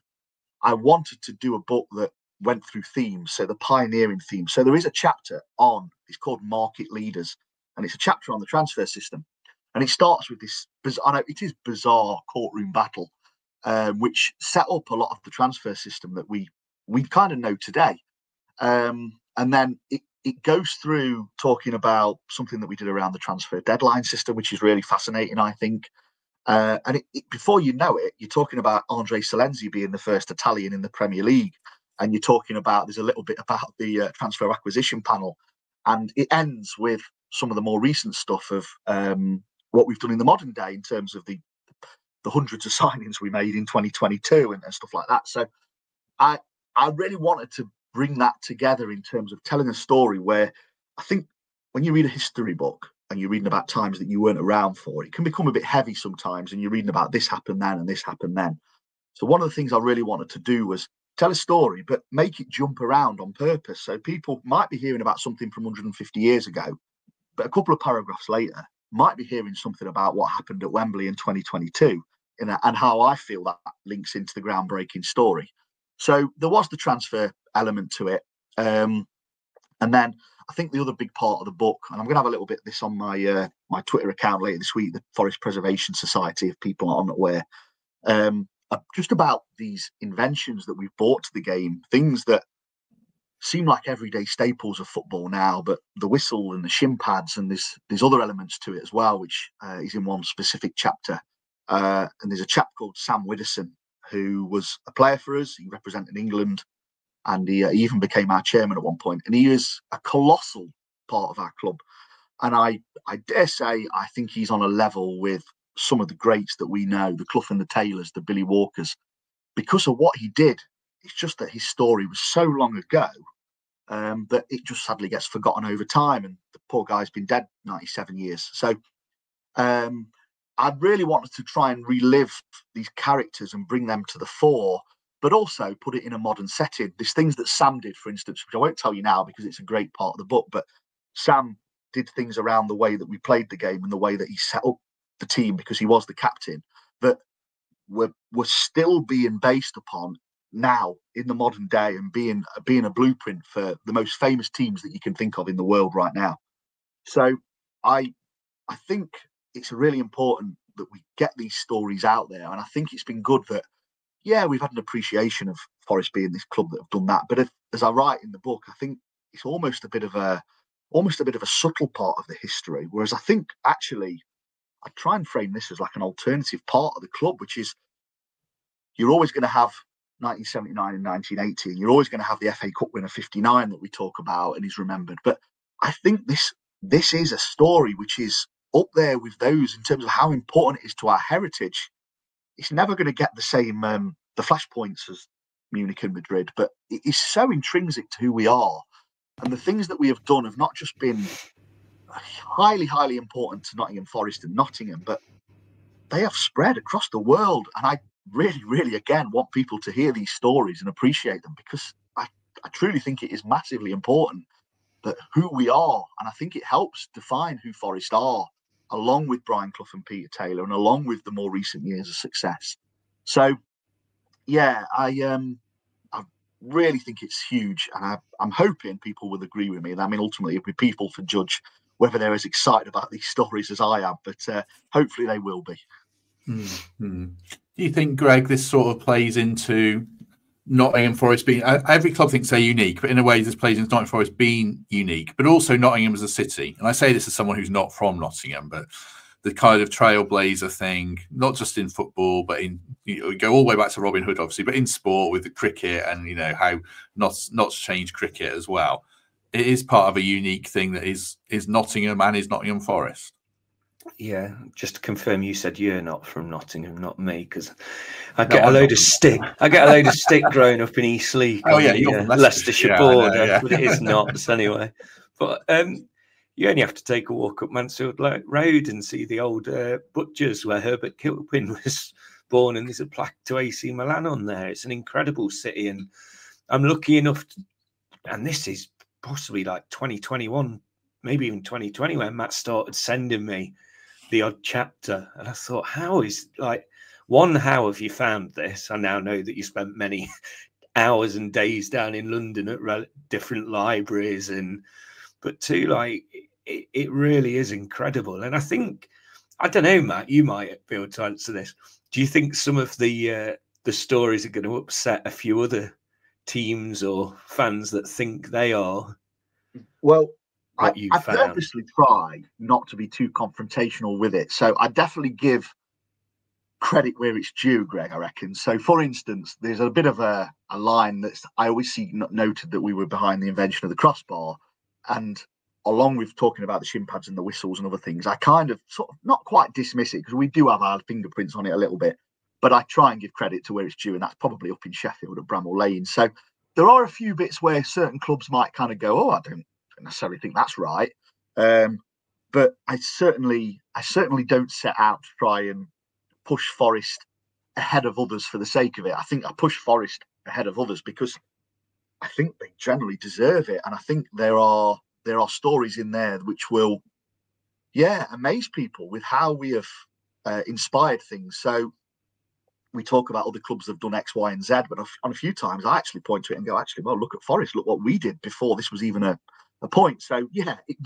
I wanted to do a book that went through themes, so the pioneering theme. So there is a chapter on, it's called Market Leaders, and it's a chapter on the transfer system. And it starts with this, I know it is bizarre courtroom battle, which set up a lot of the transfer system that we kind of know today. And then it goes through talking about something that we did around the transfer deadline system, which is really fascinating, I think. And before you know it, you're talking about Andre Silenzi being the first Italian in the Premier League. And you're talking about, there's a little bit about the transfer acquisition panel. And it ends with some of the more recent stuff of what we've done in the modern day in terms of the hundreds of signings we made in 2022 and stuff like that. So I really wanted to bring that together in terms of telling a story where I think when you read a history book and you're reading about times that you weren't around for, it can become a bit heavy sometimes, and you're reading about this happened then and this happened then. So one of the things I really wanted to do was tell a story, but make it jump around on purpose. So people might be hearing about something from 150 years ago, but a couple of paragraphs later might be hearing something about what happened at Wembley in 2022 and how I feel that links into the groundbreaking story. So there was the transfer element to it. And then I think the other big part of the book, and I'm going to have a little bit of this on my my Twitter account later this week, the Forest Preservation Society, if people aren't aware, just about these inventions that we've brought to the game, things that seem like everyday staples of football now, but the whistle and the shin pads, and there's other elements to it as well, which is in one specific chapter. And there's a chap called Sam Widdowson, who was a player for us. He represented England, and he even became our chairman at one point. And he is a colossal part of our club. And I dare say, I think he's on a level with some of the greats that we know, the Clough and the Taylors, the Billy Walkers, because of what he did. It's just that his story was so long ago that it just sadly gets forgotten over time. And the poor guy's been dead 97 years. So I really wanted to try and relive these characters and bring them to the fore, but also put it in a modern setting. There's things that Sam did, for instance, which I won't tell you now because it's a great part of the book, but Sam did things around the way that we played the game and the way that he set up the team, because he was the captain, that were still being based upon now in the modern day and being a blueprint for the most famous teams that you can think of in the world right now. So I think it's really important that we get these stories out there. And I think it's been good that, yeah, we've had an appreciation of Forest being this club that have done that. But as I write in the book, I think it's almost a bit of a subtle part of the history. Whereas I think actually I try and frame this as like an alternative part of the club, which is you're always going to have 1979 and 1980, and you're always going to have the FA Cup winner 59 that we talk about and is remembered. But I think this is a story which is up there with those in terms of how important it is to our heritage. It's never going to get the same the flashpoints as Munich and Madrid, but it is so intrinsic to who we are. And the things that we have done have not just been highly, highly important to Nottingham Forest and Nottingham, but they have spread across the world. And I really, really, again, want people to hear these stories and appreciate them, because I truly think it is massively important that who we are. And I think it helps define who Forest are, along with Brian Clough and Peter Taylor, and along with the more recent years of success. So, yeah, I really think it's huge, and I'm hoping people will agree with me. And I mean, ultimately, it'll be people to judge whether they're as excited about these stories as I am, but hopefully they will be. Do you think, Greg, this sort of plays into Nottingham Forest being, every club thinks they're unique, but in a way this plays into Nottingham Forest being unique, but also Nottingham as a city? And I say this as someone who's not from Nottingham, but the kind of trailblazer thing, not just in football, but in, you go all the way back to Robin Hood, obviously, but in sport with the cricket, and, you know, how Notts changed cricket as well. It is part of a unique thing that is Nottingham and is Nottingham Forest. Yeah, just to confirm, you said you're not from Nottingham, not me, because I get a load of stick. I get a load of stick growing up in East League. Oh yeah, you're from Leicestershire border, but it is Notts anyway. But you only have to take a walk up Mansfield Road and see the old butchers where Herbert Kilpin was born, and there's a plaque to AC Milan on there. It's an incredible city, and I'm lucky enough and this is possibly like 2021, maybe even 2020, when Matt started sending me the odd chapter, and I thought, how have you found this? I now know that you spent many hours and days down in London at different libraries, but two, like, it really is incredible. And I think, I don't know, Matt, you might be able to answer this. Do you think some of the stories are going to upset a few other teams or fans that think they are? Well, I purposely try not to be too confrontational with it. So I definitely give credit where it's due, Greg, I reckon. So, for instance, there's a bit of a line that I always see noted that we were behind the invention of the crossbar. And along with talking about the shin pads and the whistles and other things, I kind of sort of not quite dismiss it, because we do have our fingerprints on it a little bit. But I try and give credit to where it's due, and that's probably up in Sheffield at Bramall Lane. So there are a few bits where certain clubs might kind of go, oh, I don't necessarily think that's right, but I certainly don't set out to try and push Forest ahead of others for the sake of it. I think I push Forest ahead of others because I think they generally deserve it, and I think there are stories in there which will, amaze people with how we have inspired things. So we talk about other clubs that have done X, Y, and Z, but on a few times I actually point to it and go, well, look at Forest, look what we did before this was even a point. So yeah, it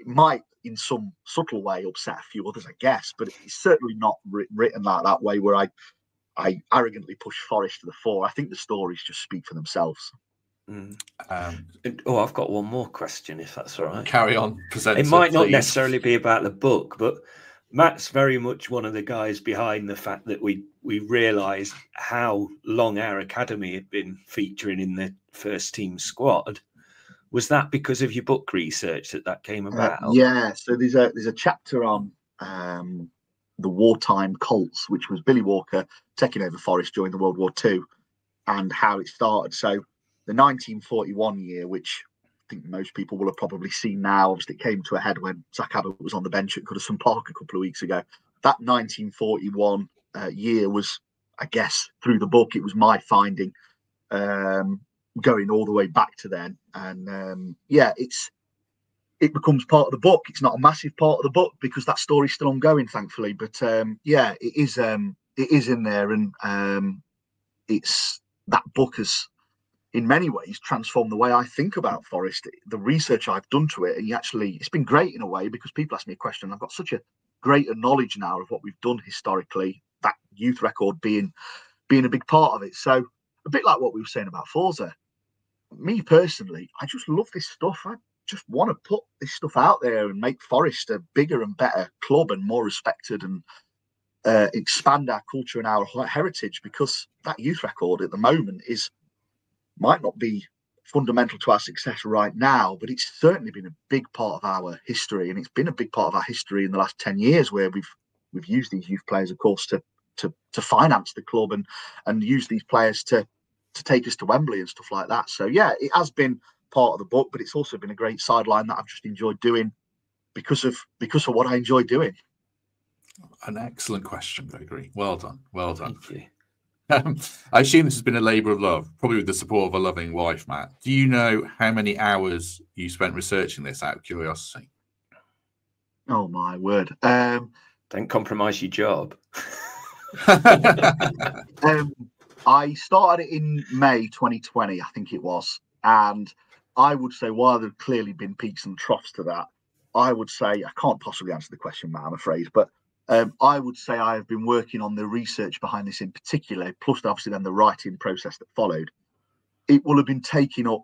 might in some subtle way upset a few others, I guess, but it's certainly not written that way where I arrogantly push Forest to the fore. I think the stories just speak for themselves. I've got one more question, if that's all right. Carry on. Presenter, it might not please. necessarily be about the book, but Matt's very much one of the guys behind the fact that we realised how long our academy had been featuring in the first team squad. Was that because of your book research that came about? Yeah, so there's a chapter on the wartime Colts, which was Billy Walker taking over Forest during the World War II, and how it started. So the 1941 year, which I think most people will have probably seen now, obviously it came to a head when Zach Abbott was on the bench at Goodison Park a couple of weeks ago. That 1941 year was, I guess, through the book, it was my finding, going all the way back to then. And it becomes part of the book. It's not a massive part of the book because that story's still ongoing, thankfully. But it is in there, and it's that book has, in many ways, transformed the way I think about Forest. The research I've done to it, and it's been great in a way, because people ask me a question. I've got such a greater knowledge now of what we've done historically, that youth record being a big part of it. So a bit like what we were saying about Forza, me personally, I just love this stuff. I just want to put this stuff out there and make Forest a bigger and better club and more respected, and expand our culture and our heritage, because that youth record at the moment might not be fundamental to our success right now, but it's certainly been a big part of our history, and it's been a big part of our history in the last 10 years, where we've used these youth players, of course, to finance the club, and use these players to to take us to Wembley and stuff like that. So yeah, it has been part of the book, but it's also been a great sideline that I've just enjoyed doing because of what I enjoy doing. An excellent question, Gregory. Well done. Well done. Thank you. I assume this has been a labour of love, probably with the support of a loving wife, Matt. Do you know how many hours you spent researching this out of curiosity? Oh my word. Don't compromise your job. I started it in May 2020, I think it was. And I would say, while there have clearly been peaks and troughs to that, I would say, I can't possibly answer the question, Matt, I'm afraid, but I would say I have been working on the research behind this in particular, plus obviously then the writing process that followed. It will have been taking up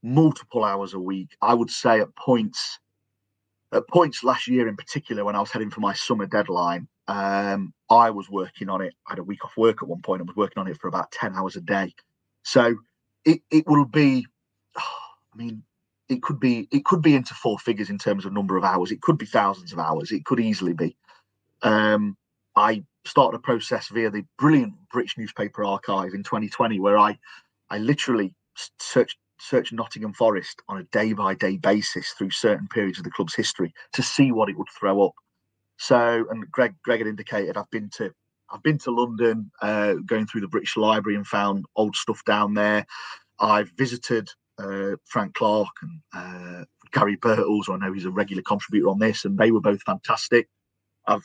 multiple hours a week. I would say at points last year in particular, when I was heading for my summer deadline, I was working on it. I had a week off work at one point. I was working on it for about 10 hours a day. So it will be, I mean, it could be into four figures in terms of number of hours. It could be thousands of hours. It could easily be. I started a process via the brilliant British newspaper archive in 2020, where I literally searched Nottingham Forest on a day-by-day basis through certain periods of the club's history to see what it would throw up. So, and Greg had indicated, I've been to London, going through the British Library and found old stuff down there. I've visited Frank Clark and Gary Birtles, who I know he's a regular contributor on this, and they were both fantastic. I've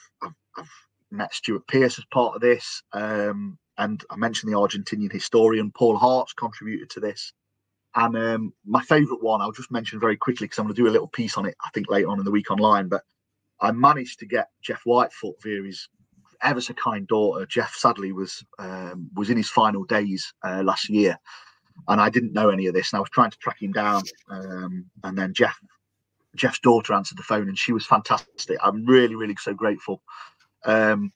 met Stuart Pearce as part of this, and I mentioned the Argentinian historian Paul Hart's contributed to this. And my favourite one, I'll just mention very quickly because I'm going to do a little piece on it, I think, later on in the week online. But I managed to get Jeff Whitefoot via his ever so kind daughter. Jeff sadly was in his final days last year, and I didn't know any of this. And I was trying to track him down, and then Jeff's daughter answered the phone, and she was fantastic. I'm really, really so grateful. And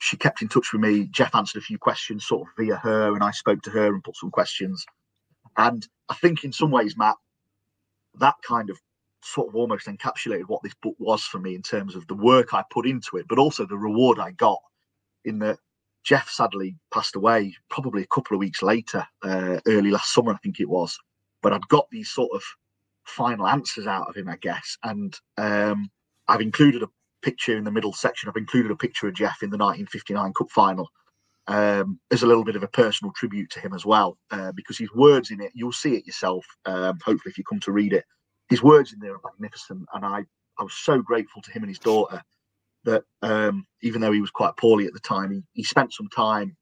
she kept in touch with me. Jeff answered a few questions sort of via her, and I spoke to her and put some questions. And I think in some ways, Matt, that kind of sort of almost encapsulated what this book was for me in terms of the work I put into it, but also the reward I got, in that Jeff sadly passed away probably a couple of weeks later, early last summer, I think it was. But I'd got these sort of final answers out of him, I guess. And I've included a picture in the middle section. I've included a picture of Jeff in the 1959 Cup final. As a little bit of a personal tribute to him as well, because his words in it, you'll see it yourself, hopefully if you come to read it. His words in there are magnificent, and I was so grateful to him and his daughter that even though he was quite poorly at the time, he spent some time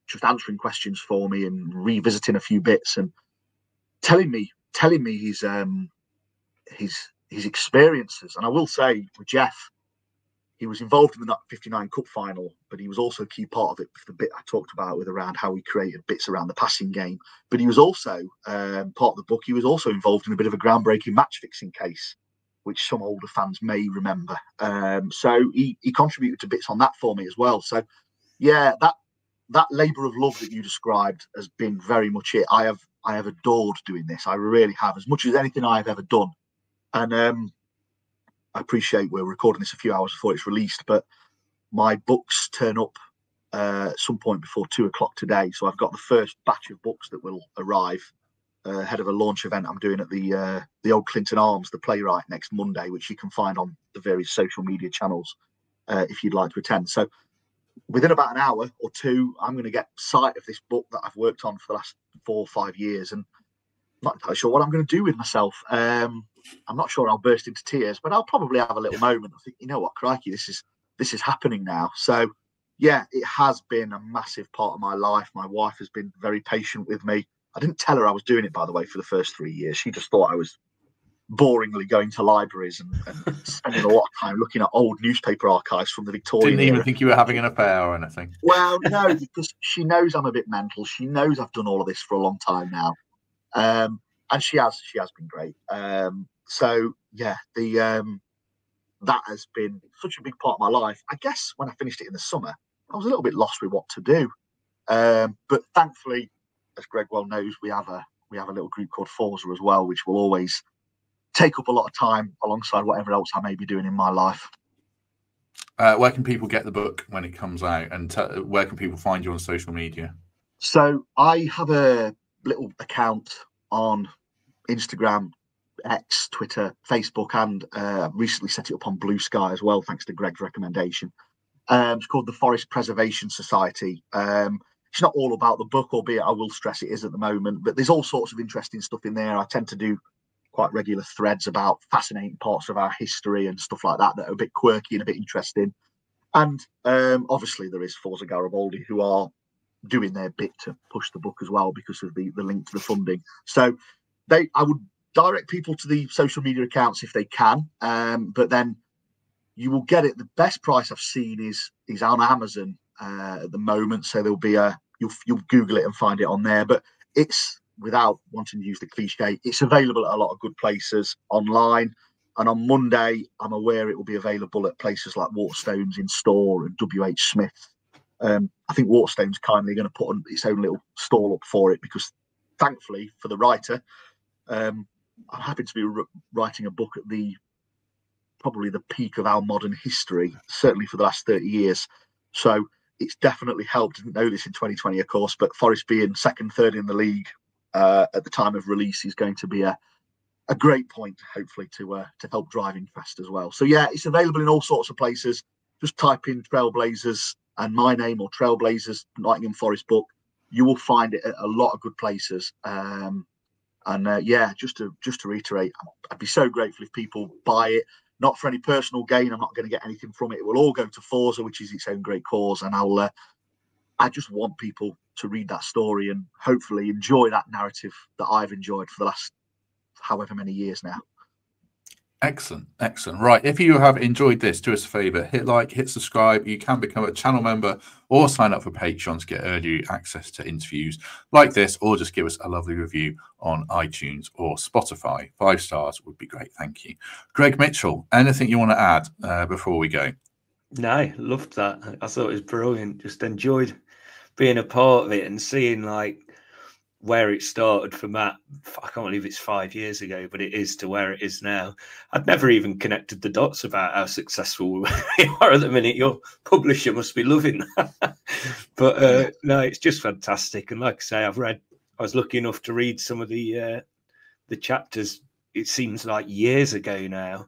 just answering questions for me and revisiting a few bits and telling me his experiences. And I will say with Jeff, he was involved in the 59 Cup final, but he was also a key part of it with the bit I talked about with around how he created bits around the passing game. But he was also part of the book. He was also involved in a bit of a groundbreaking match fixing case, which some older fans may remember. So he contributed to bits on that for me as well. So yeah, that labour of love that you described has been very much it. I have adored doing this. I really have, as much as anything I've ever done. And I appreciate we're recording this a few hours before it's released, but my books turn up at some point before 2 o'clock today. So I've got the first batch of books that will arrive ahead of a launch event I'm doing at the Old Clinton Arms, the Playwright, next Monday, which you can find on the various social media channels if you'd like to attend. So within about an hour or two, I'm going to get sight of this book that I've worked on for the last 4 or 5 years, and I'm not entirely sure what I'm going to do with myself. I'm not sure I'll burst into tears, but I'll probably have a little moment. I think, you know what, crikey, this is happening now. So yeah, it has been a massive part of my life. My wife has been very patient with me. I didn't tell her I was doing it, by the way, for the first 3 years. She just thought I was boringly going to libraries and spending a lot of time looking at old newspaper archives from the Victorian Didn't even era. think you were having an affair or anything. Well, no, because she knows I'm a bit mental. She knows I've done all of this for a long time now. And she has been great. So yeah, that has been such a big part of my life. I guess when I finished it in the summer, I was a little bit lost with what to do. But thankfully, as Greg well knows, we have a little group called Forza as well, which will always take up a lot of time alongside whatever else I may be doing in my life. Where can people get the book when it comes out, and where can people find you on social media? So I have a little account on Instagram, X, Twitter, Facebook, and recently set it up on Blue Sky as well, thanks to Greg's recommendation. It's called the Forest Preservation Society. It's not all about the book, albeit I will stress it is at the moment, but there's all sorts of interesting stuff in there. I tend to do quite regular threads about fascinating parts of our history and stuff like that that are a bit quirky and a bit interesting. And obviously there is Forza Garibaldi, who are doing their bit to push the book as well because of the link to the funding. So I would direct people to the social media accounts if they can, but then you will get it. The best price I've seen is on Amazon at the moment. So there'll be you'll Google it and find it on there. But it's, without wanting to use the cliche, it's available at a lot of good places online. And on Monday, I'm aware it will be available at places like Waterstones in store and WH Smith. I think Waterstone's kindly going to put its own little stall up for it because, thankfully, for the writer, I'm happy to be writing a book at probably the peak of our modern history, certainly for the last 30 years. So it's definitely helped. Didn't know this in 2020, of course, but Forest being second, third in the league at the time of release is going to be a great point, hopefully, to help drive interest as well. So yeah, it's available in all sorts of places. Just type in Trailblazers and my name, or Trailblazers Nottingham Forest book. You will find it at a lot of good places. Yeah, just to reiterate, I'd be so grateful if people buy it, not for any personal gain. I'm not going to get anything from it. It will all go to Forza, which is its own great cause. And I just want people to read that story and hopefully enjoy that narrative that I've enjoyed for the last however many years now. Excellent, excellent. Right, if you have enjoyed this, do us a favour, hit like, hit subscribe. You can become a channel member or sign up for Patreon to get early access to interviews like this, or just give us a lovely review on iTunes or Spotify. 5 stars would be great, thank you. Greg Mitchell, anything you want to add before we go? No, loved that. I thought it was brilliant. Just enjoyed being a part of it and seeing like where it started for Matt. I can't believe it's 5 years ago, but it is to where it is now. I'd never even connected the dots about how successful we are at the minute. Your publisher must be loving that. But no, it's just fantastic. And like I say, I was lucky enough to read some of the chapters. It seems like years ago now.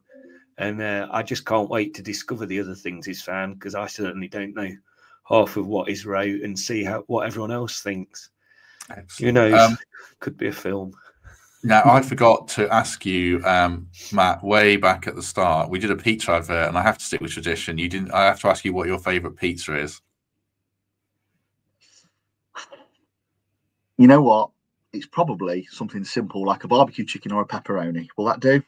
And I just can't wait to discover the other things he's found, because I certainly don't know half of what he's wrote, and see what everyone else thinks. Excellent. Who knows? Could be a film. Now, I forgot to ask you, Matt, way back at the start, we did a pizza advert, and I have to stick with tradition. You didn't. I have to ask you what your favourite pizza is. You know what? It's probably something simple like a barbecue chicken or a pepperoni. Will that do?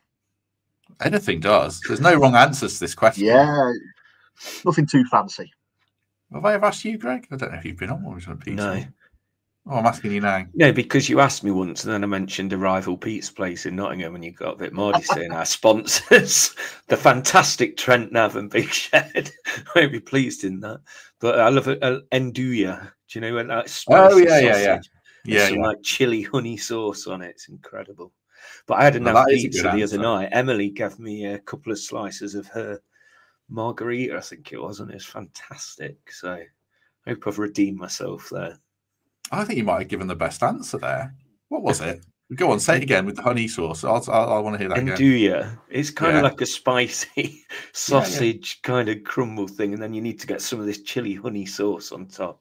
Anything does. There's no wrong answers to this question. Yeah, nothing too fancy. Have I ever asked you, Greg? I don't know if you've been on one with pizza. No. Oh, I'm asking you now. No, because you asked me once, and then I mentioned a rival pizza place in Nottingham, and you got a bit Mardy saying our sponsors, the fantastic Trent Nav and Big Shed. I won't be pleased in that. But I love Enduja. Do you know when that spicy sausage? Yeah. Some like chili honey sauce on it. It's incredible. But I had enough pizza the other night. Emily gave me a couple of slices of her margarita, I think it was, and it was fantastic. So I hope I've redeemed myself there. I think you might have given the best answer there. What was it? Go on, say it again with the honey sauce. I want to hear that again. Enduja. It's kind of like a spicy sausage kind of crumble thing, and then you need to get some of this chili honey sauce on top.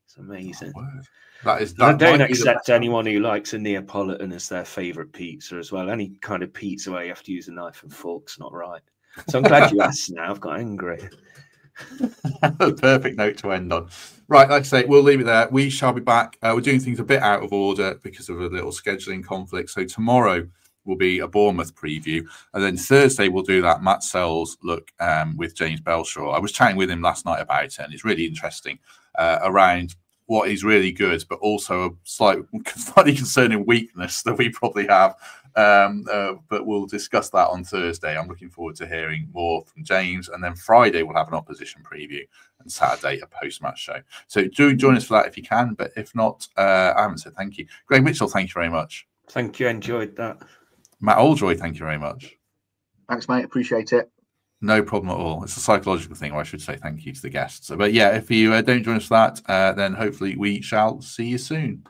It's amazing. Oh, I don't accept anyone who likes a Neapolitan as their favourite pizza as well. Any kind of pizza where you have to use a knife and fork's not right. So I'm glad you asked now. I've got angry. Perfect note to end on. Right, like I say, we'll leave it there. We shall be back. We're doing things a bit out of order because of a little scheduling conflict. So tomorrow will be a Bournemouth preview, and then Thursday we'll do that Matt Sells look with James Belshaw. I was chatting with him last night about it, and it's really interesting around what is really good, but also a slightly concerning weakness that we probably have. But we'll discuss that on Thursday. I'm looking forward to hearing more from James. And then Friday, we'll have an opposition preview, and Saturday, a post-match show. So do join us for that if you can. But if not, I haven't said thank you. Greg Mitchell, thank you very much. Thank you. Enjoyed that. Matt Oldroyd, thank you very much. Thanks, mate. Appreciate it. No problem at all. It's a psychological thing, or I should say thank you to the guests. But yeah, if you don't join us for that, then hopefully we shall see you soon.